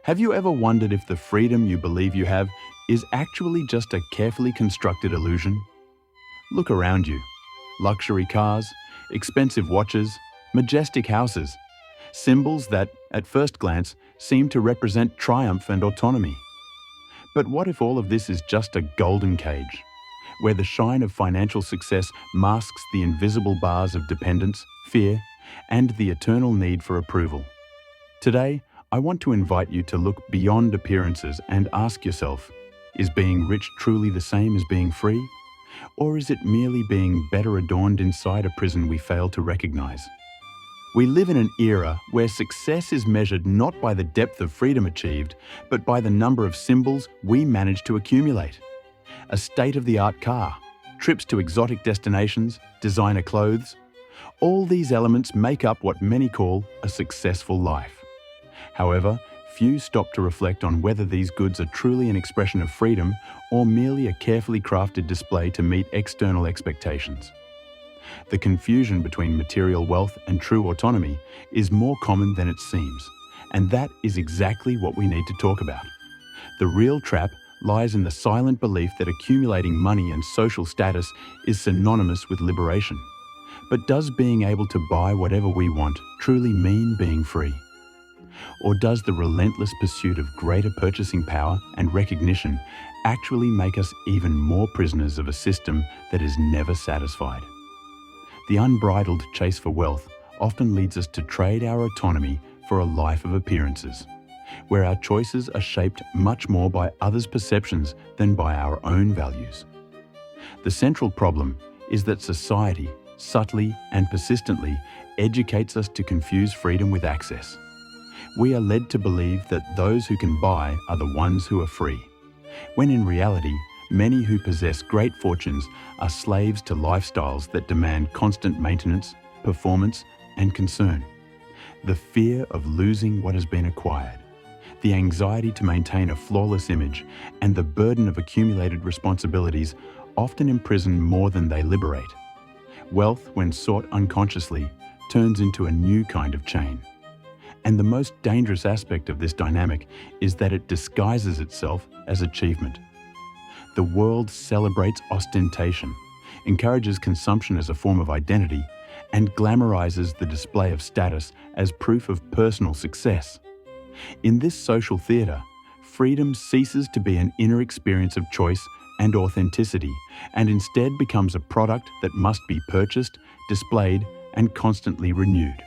Have you ever wondered if the freedom you believe you have is actually just a carefully constructed illusion? Look around you. Luxury cars, expensive watches, majestic houses. Symbols that, at first glance, seem to represent triumph and autonomy. But what if all of this is just a golden cage, where the shine of financial success masks the invisible bars of dependence, fear, and the eternal need for approval? Today, I want to invite you to look beyond appearances and ask yourself, is being rich truly the same as being free? Or is it merely being better adorned inside a prison we fail to recognize? We live in an era where success is measured not by the depth of freedom achieved, but by the number of symbols we manage to accumulate. A state-of-the-art car, trips to exotic destinations, designer clothes. All these elements make up what many call a successful life. However, few stop to reflect on whether these goods are truly an expression of freedom or merely a carefully crafted display to meet external expectations. The confusion between material wealth and true autonomy is more common than it seems, and that is exactly what we need to talk about. The real trap lies in the silent belief that accumulating money and social status is synonymous with liberation. But does being able to buy whatever we want truly mean being free? Or does the relentless pursuit of greater purchasing power and recognition actually make us even more prisoners of a system that is never satisfied? The unbridled chase for wealth often leads us to trade our autonomy for a life of appearances, where our choices are shaped much more by others' perceptions than by our own values. The central problem is that society, subtly and persistently, educates us to confuse freedom with access. We are led to believe that those who can buy are the ones who are free, when in reality, many who possess great fortunes are slaves to lifestyles that demand constant maintenance, performance, and concern. The fear of losing what has been acquired, the anxiety to maintain a flawless image, and the burden of accumulated responsibilities often imprison more than they liberate. Wealth, when sought unconsciously, turns into a new kind of chain. And the most dangerous aspect of this dynamic is that it disguises itself as achievement. The world celebrates ostentation, encourages consumption as a form of identity, and glamorizes the display of status as proof of personal success. In this social theater, freedom ceases to be an inner experience of choice and authenticity, and instead becomes a product that must be purchased, displayed, and constantly renewed.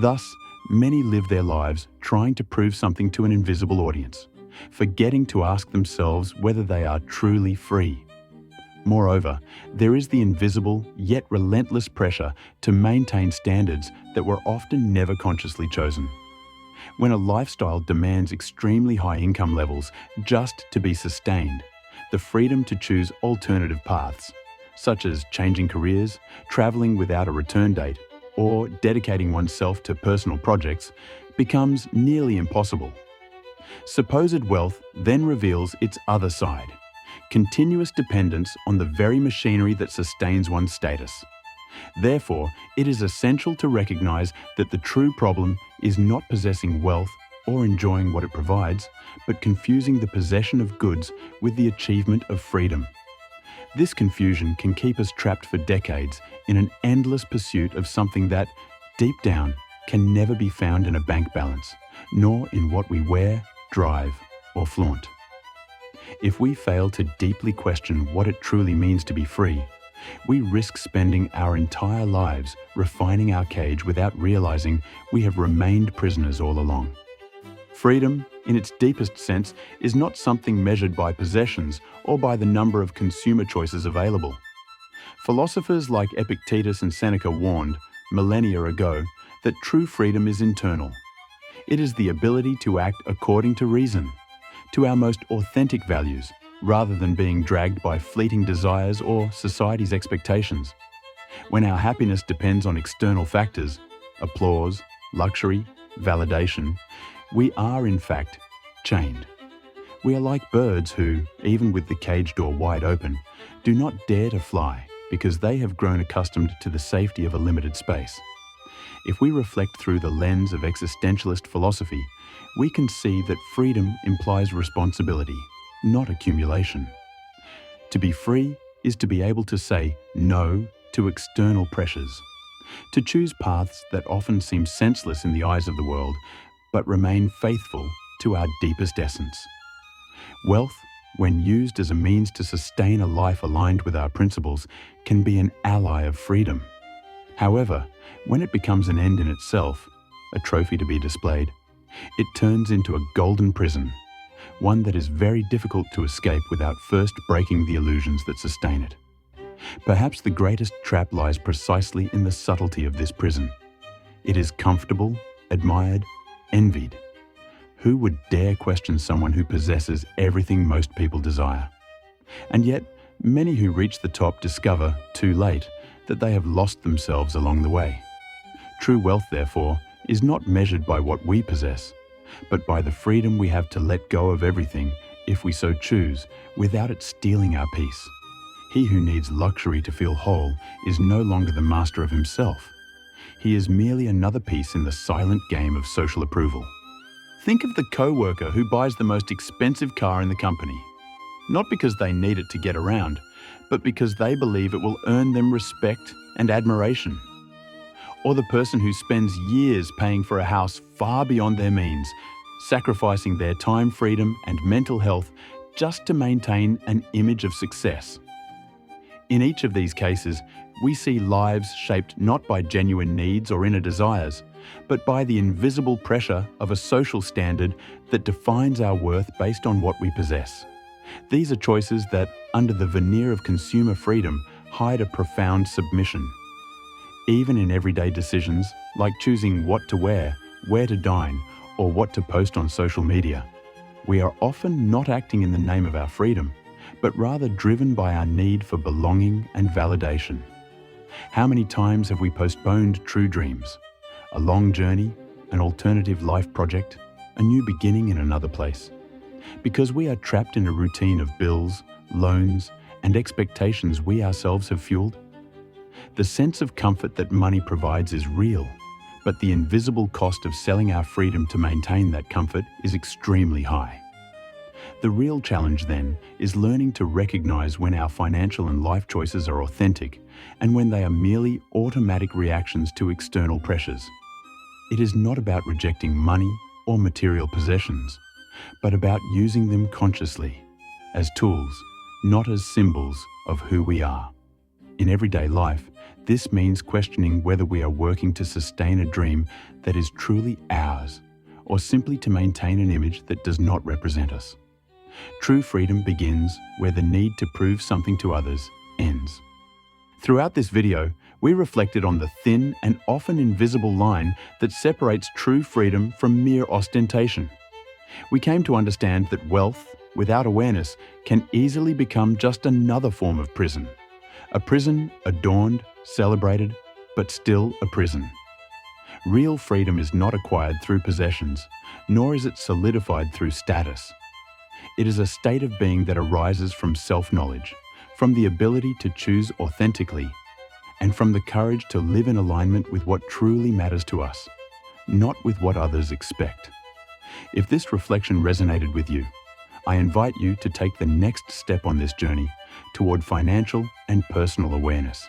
Thus, many live their lives trying to prove something to an invisible audience, forgetting to ask themselves whether they are truly free. Moreover, there is the invisible yet relentless pressure to maintain standards that were often never consciously chosen. When a lifestyle demands extremely high income levels just to be sustained, the freedom to choose alternative paths, such as changing careers, traveling without a return date, or dedicating oneself to personal projects, becomes nearly impossible. Supposed wealth then reveals its other side, continuous dependence on the very machinery that sustains one's status. Therefore, it is essential to recognize that the true problem is not possessing wealth or enjoying what it provides, but confusing the possession of goods with the achievement of freedom. This confusion can keep us trapped for decades in an endless pursuit of something that, deep down, can never be found in a bank balance, nor in what we wear, drive, or flaunt. If we fail to deeply question what it truly means to be free, we risk spending our entire lives refining our cage without realizing we have remained prisoners all along. Freedom, in its deepest sense, is not something measured by possessions or by the number of consumer choices available. Philosophers like Epictetus and Seneca warned, millennia ago, that true freedom is internal. It is the ability to act according to reason, to our most authentic values, rather than being dragged by fleeting desires or society's expectations. When our happiness depends on external factors, applause, luxury, validation, we are in fact chained. We are like birds who, even with the cage door wide open, do not dare to fly because they have grown accustomed to the safety of a limited space. If we reflect through the lens of existentialist philosophy, we can see that freedom implies responsibility, not accumulation. To be free is to be able to say no to external pressures, to choose paths that often seem senseless in the eyes of the world, but remain faithful to our deepest essence. Wealth, when used as a means to sustain a life aligned with our principles, can be an ally of freedom. However, when it becomes an end in itself, a trophy to be displayed, it turns into a golden prison, one that is very difficult to escape without first breaking the illusions that sustain it. Perhaps the greatest trap lies precisely in the subtlety of this prison. It is comfortable, admired, envied. Who would dare question someone who possesses everything most people desire? And yet, many who reach the top discover, too late, that they have lost themselves along the way. True wealth, therefore, is not measured by what we possess, but by the freedom we have to let go of everything, if we so choose, without it stealing our peace. He who needs luxury to feel whole is no longer the master of himself. He is merely another piece in the silent game of social approval. Think of the co-worker who buys the most expensive car in the company, not because they need it to get around, but because they believe it will earn them respect and admiration. Or the person who spends years paying for a house far beyond their means, sacrificing their time, freedom, and mental health just to maintain an image of success. In each of these cases, we see lives shaped not by genuine needs or inner desires, but by the invisible pressure of a social standard that defines our worth based on what we possess. These are choices that, under the veneer of consumer freedom, hide a profound submission. Even in everyday decisions, like choosing what to wear, where to dine, or what to post on social media, we are often not acting in the name of our freedom, but rather driven by our need for belonging and validation. How many times have we postponed true dreams? A long journey, an alternative life project, a new beginning in another place. Because we are trapped in a routine of bills, loans, and expectations we ourselves have fueled. The sense of comfort that money provides is real, but the invisible cost of selling our freedom to maintain that comfort is extremely high. The real challenge, then, is learning to recognize when our financial and life choices are authentic and when they are merely automatic reactions to external pressures. It is not about rejecting money or material possessions, but about using them consciously, as tools, not as symbols of who we are. In everyday life, this means questioning whether we are working to sustain a dream that is truly ours, or simply to maintain an image that does not represent us. True freedom begins where the need to prove something to others ends. Throughout this video, we reflected on the thin and often invisible line that separates true freedom from mere ostentation. We came to understand that wealth, without awareness, can easily become just another form of prison. A prison adorned, celebrated, but still a prison. Real freedom is not acquired through possessions, nor is it solidified through status. It is a state of being that arises from self-knowledge, from the ability to choose authentically, and from the courage to live in alignment with what truly matters to us, not with what others expect. If this reflection resonated with you, I invite you to take the next step on this journey toward financial and personal awareness.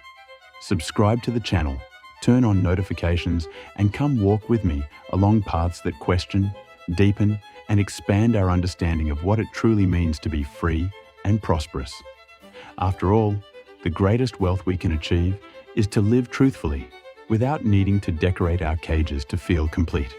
Subscribe to the channel, turn on notifications, and come walk with me along paths that question, deepen, and expand our understanding of what it truly means to be free and prosperous. After all, the greatest wealth we can achieve is to live truthfully, without needing to decorate our cages to feel complete.